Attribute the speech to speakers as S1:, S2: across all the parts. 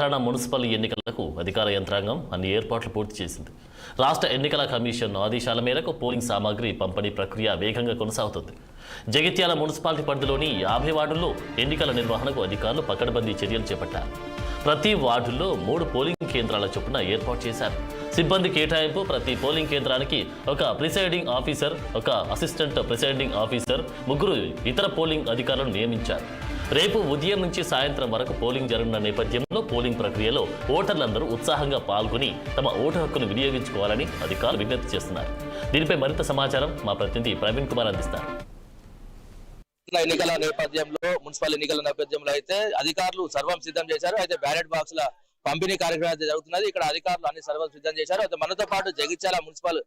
S1: Telangana municipal ఎన్నికలకు అధికార యంత్రాంగం అన్ని ఏర్పాట్లు పూర్తి చేసింది. రాష్ట్ర ఎన్నికల కమిషన్ ఆదేశాల మేరకు పోలింగ్ సామాగ్రి పంపిణీ ప్రక్రియ వేగంగా కొనసాగుతుంది. జగిత్యాల మున్సిపాలిటీ పరిధిలోని 50 వార్డుల్లో ఎన్నికల నిర్వహణకు అధికారులు పకడ్బందీ చర్యలు చేపట్టారు. ప్రతి వార్డుల్లో 3 పోలింగ్ కేంద్రాల చొప్పున ఏర్పాటు చేశారు. సిబ్బంది కేటాయింపు ప్రతి పోలింగ్ కేంద్రానికి ఒక ప్రిసైడింగ్ ఆఫీసర్, ఒక అసిస్టెంట్ ప్రిసైడింగ్ ఆఫీసర్, 3 ఇతర పోలింగ్ అధికారులను నియమించారు. రేపు ఉదయం నుంచి సాయంత్రం వరకు పోలింగ్ జరగనున్న నేపథ్యంలో పోలింగ్ ప్రక్రియలో ఓటర్లందరూ ఉత్సాహంగా పాల్గొని తమ ఓటు హక్కును వినియోగించుకోవాలని అధికారులు విజ్ఞప్తి చేస్తున్నారు. దీనిపై మరింత సమాచారం మా ప్రతినిధి ప్రవీణ్ కుమార్ అందిస్తారు.
S2: ఎన్నికల నేపథ్యంలో మున్సిపల్ ఎన్నికల నేపథ్యంలో అయితే అధికారులు సర్వం సిద్ధం చేశారు. అయితే బ్యాలెట్ బాక్సుల పంపిణీ కార్యక్రమం అయితే జరుగుతున్నది. ఇక్కడ అధికారులు అన్ని సర్వం సిద్ధం చేశారు. అయితే మనతో పాటు జగిత్యాల మున్సిపల్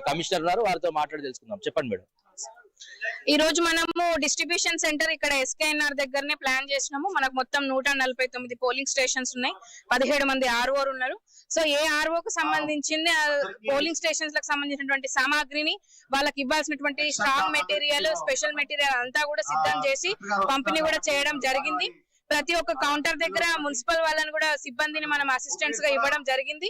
S2: కమిషనర్ ఉన్నారు. వారితో మాట్లాడి తెలుసుకుందాం. చెప్పండి మేడం.
S3: ఈ రోజు మనము డిస్ట్రిబ్యూషన్ సెంటర్ ఇక్కడ ఎస్కేఎన్ఆర్ దగ్గరనే ప్లాన్ చేసినాము. మనకు మొత్తం 149 పోలింగ్ స్టేషన్స్ ఉన్నాయి. 17 మంది ఆర్ఓలు ఉన్నారు. సో ఏ ఆర్ఓకు సంబంధించింది పోలింగ్ స్టేషన్స్ లకు సంబంధించినటువంటి సామాగ్రిని వాళ్ళకి ఇవ్వాల్సినటువంటి స్ట్రాంగ్ మెటీరియల్, స్పెషల్ మెటీరియల్ అంతా కూడా సిద్ధం చేసి పంపిణీ కూడా చేయడం జరిగింది. ప్రతి ఒక్క కౌంటర్ దగ్గర మున్సిపల్ వాళ్ళని కూడా సిబ్బందిని మనం అసిస్టెంట్స్ గా ఇవ్వడం జరిగింది.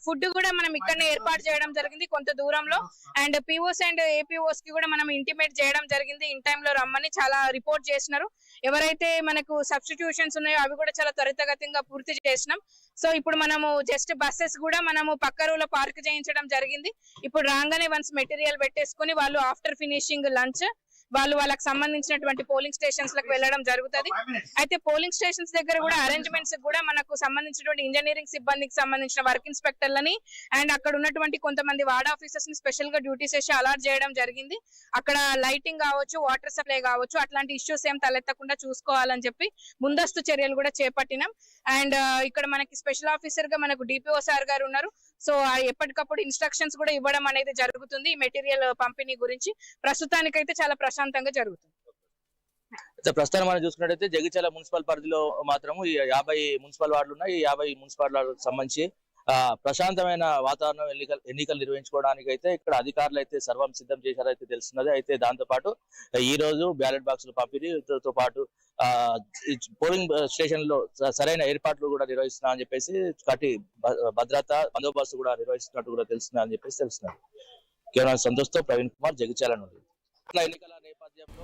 S3: ఫుడ్ కూడా మనం ఇక్కడనే ఏర్పాటు చేయడం జరిగింది కొంత దూరంలో. అండ్ పిఓస్ అండ్ ఏపీఓస్ కి కూడా మనం ఇంటిమేట్ చేయడం జరిగింది. ఇన్ టైమ్ లో రమ్మని చాలా రిపోర్ట్ చేసినారు. ఎవరైతే మనకు సబ్స్టిట్యూషన్స్ ఉన్నాయో అవి కూడా చాలా త్వరితగతంగా పూర్తి చేసినాం. సో ఇప్పుడు మనము జస్ట్ బస్సెస్ కూడా మనము పక్క రూలో పార్క్ చేయించడం జరిగింది. ఇప్పుడు రాగానే వన్స్ మెటీరియల్ పెట్టేసుకుని వాళ్ళు ఆఫ్టర్ ఫినిషింగ్ లంచ్ వాళ్ళకి సంబంధించినటువంటి పోలింగ్ స్టేషన్స్ లకు వెళ్ళడం జరుగుతుంది. అయితే పోలింగ్ స్టేషన్స్ దగ్గర కూడా అరేంజ్మెంట్స్ కూడా మనకు సంబంధించినటువంటి ఇంజనీరింగ్ సిబ్బందికి సంబంధించిన వర్క్ ఇన్స్పెక్టర్లని అండ్ అక్కడ ఉన్నటువంటి కొంతమంది వార్డ్ ఆఫీసర్స్ ని స్పెషల్ గా డ్యూటీస్ వేసి అలాట్ చేయడం జరిగింది. అక్కడ లైటింగ్ కావచ్చు, వాటర్ సప్లై కావచ్చు, అట్లాంటి ఇష్యూస్ ఏం తలెత్తకుండా చూసుకోవాలని చెప్పి ముందస్తు చర్యలు కూడా చేపట్టినాం. అండ్ ఇక్కడ మనకి స్పెషల్ ఆఫీసర్ గా మనకు డిపిఓ సార్ గారు ఉన్నారు. సో ఎప్పటికప్పుడు ఇన్స్ట్రక్షన్స్ కూడా ఇవ్వడం అనేది జరుగుతుంది ఈ మెటీరియల్ పంపిణీ గురించి. ప్రస్తుతానికైతే చాలా ప్రశాంతంగా జరుగుతుంది.
S2: ప్రస్తుతం మనం చూసుకున్నట్టయితే జగిత్యాల మున్సిపల్ పరిధిలో మాత్రము ఈ 50 మున్సిపల్ వార్డులు ఉన్నాయి. ఈ 50 మున్సిపల్ వార్డులకు సంబంధించి ప్రశాంతమైన వాతావరణం ఎన్నికలు నిర్వహించుకోవడానికి అయితే ఇక్కడ అధికారులు అయితే సర్వం సిద్ధం చేశారైతే తెలుస్తున్నది. అయితే దాంతో పాటు ఈ రోజు బ్యాలెట్ బాక్సులు పంపిణీతో పాటు పోలింగ్ స్టేషన్ లో సరైన ఏర్పాట్లు కూడా నిర్వహిస్తున్నా అని చెప్పేసి కట్టి భద్రత బందోబస్తు కూడా నిర్వహిస్తున్నట్టు కూడా తెలుస్తున్నా అని చెప్పేసి తెలుస్తున్నారు. కేవలం సంతోష్తో ప్రవీణ్ కుమార్, జగిత్యాల నుండి. ఎన్నికల నేపథ్యంలో